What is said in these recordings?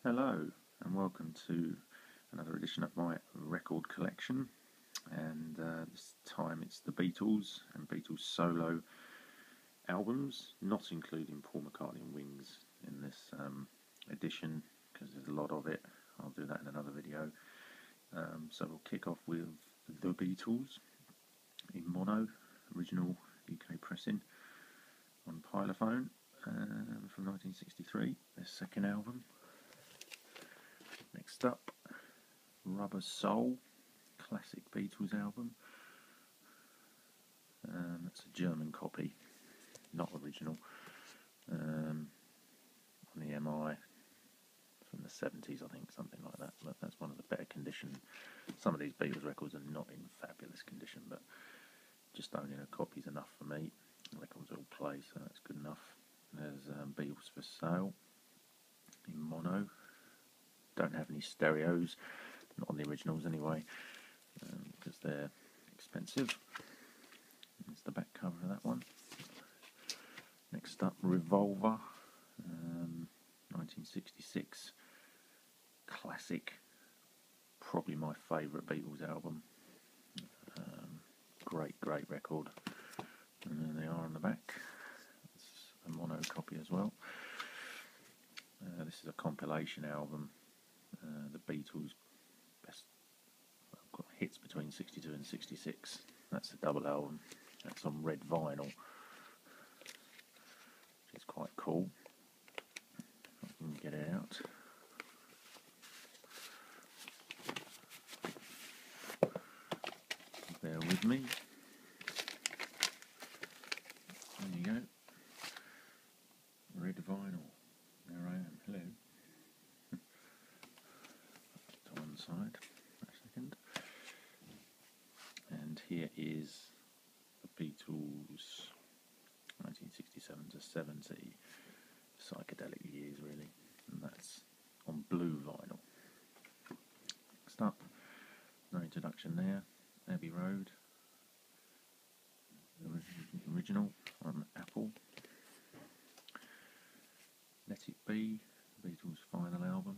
Hello and welcome to another edition of my record collection, and this time it's the Beatles and Beatles solo albums, not including Paul McCartney and Wings in this edition because there's a lot of it. I'll do that in another video. So we'll kick off with the Beatles in mono, original UK pressing on Pilophone from 1963, their second album. Next up, Rubber Soul, classic Beatles album. That's a German copy, not original, on the MI from the 70s, I think, something like that. But that's one of the better condition. Some of these Beatles records are not in fabulous condition, but just owning a copy's enough for me. The records all play, so that's good enough. There's Beatles for Sale in mono. Don't have any stereos, not on the originals anyway, because they're expensive. That's the back cover of that one. Next up, Revolver, 1966, classic, probably my favourite Beatles album. Great record. And there they are on the back. It's a mono copy as well. This is a compilation album. The Beatles' best got hits between 62 and 66. That's a double album. That's on red vinyl, which is quite cool. If I can get it out. Bear with me. There you go. Red vinyl. There I am. Hello. To one side for a second. And here is the Beatles 1967 to 70, psychedelic years really, and that's on blue vinyl. Next up, no introduction there, Abbey Road, the original on Apple. Let It Be, Beatles' final album,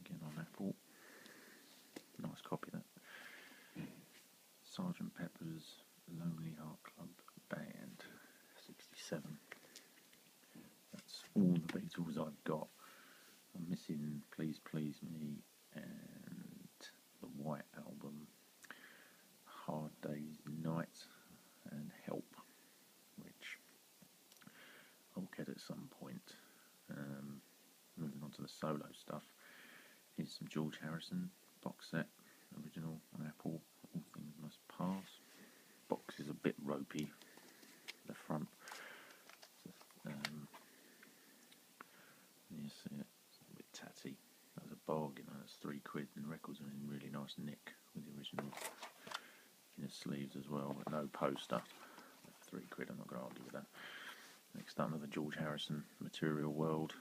again on Apple. Nice copy that. Sgt. Pepper's Lonely Heart Club Band, 67. That's all the Beatles I've got. I'm missing Please Please Me and the White Album, Hard Day's Night and Help, which I'll get at some point. Moving on to the solo stuff, here's some George Harrison box set, original on Apple, All Things Must Pass. Box is a bit ropey, the front. You see it, it's a bit tatty. That was a bargain, that's £3, and the records are in really nice nick with the original inner sleeves as well, but no poster. £3, I'm not going to argue with that. Next up, another George Harrison, Material World,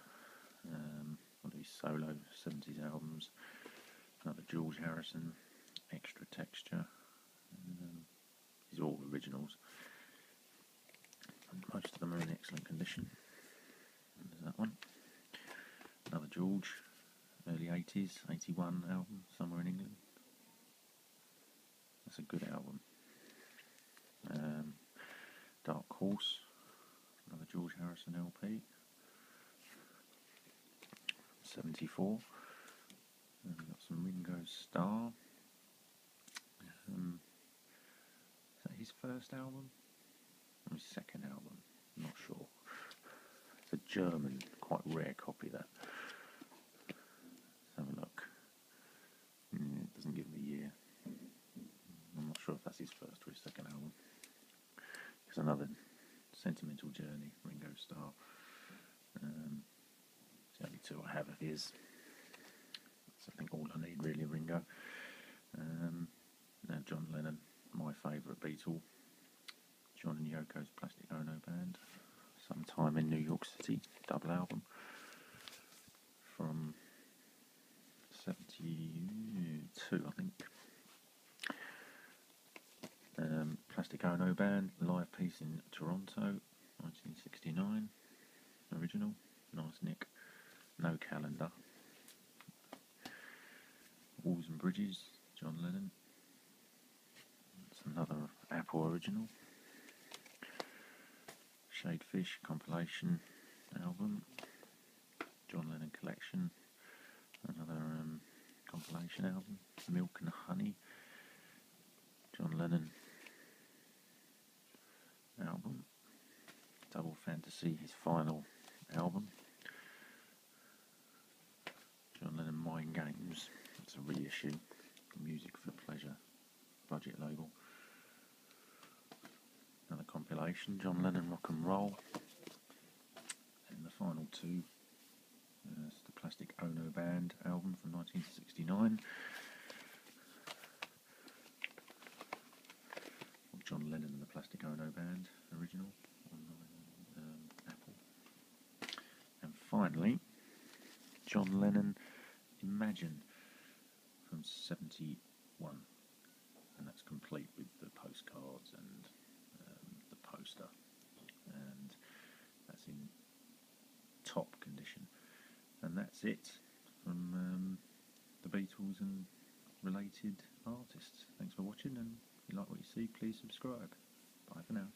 one of his solo 70s albums. Another George Harrison, Extra Texture. These are all originals, and most of them are in excellent condition. And there's that one. Another George, early 80s, 81 album, Somewhere in England. That's a good album. Dark Horse, another George Harrison LP, 74. And we've got some Ringo Starr. Is that his first album? Or his second album? I'm not sure. It's a German, quite rare copy, that. Let's have a look. It doesn't give the year. I'm not sure if that's his first or his second album. It's another Sentimental Journey, Ringo Starr. It's the only two I have of his. That's, I think, all I need really, Ringo. Now John Lennon, my favourite Beatle. John and Yoko's Plastic Ono Band, Sometime in New York City, double album from 72, I think. Plastic Ono Band, live piece in Toronto, 1969, original, nice nick, no calendar, Walls and Bridges, John Lennon. It's another Apple original. Shadefish compilation album, John Lennon collection, another compilation album. Milk and Honey, John Lennon album. Double Fantasy, his final album. John Lennon Mind Games, it's a reissue. Music for Pleasure budget label. Another compilation, John Lennon Rock and Roll. And the final two, it's the Plastic Ono Band album from 1969. John Lennon and the Plastic Ono Band original on Apple. And finally, John Lennon Imagine from 71, and that's complete with the postcards and the poster, and that's in top condition. And that's it from the Beatles and related artists. Thanks for watching, and if you like what you see, please subscribe. Bye for now.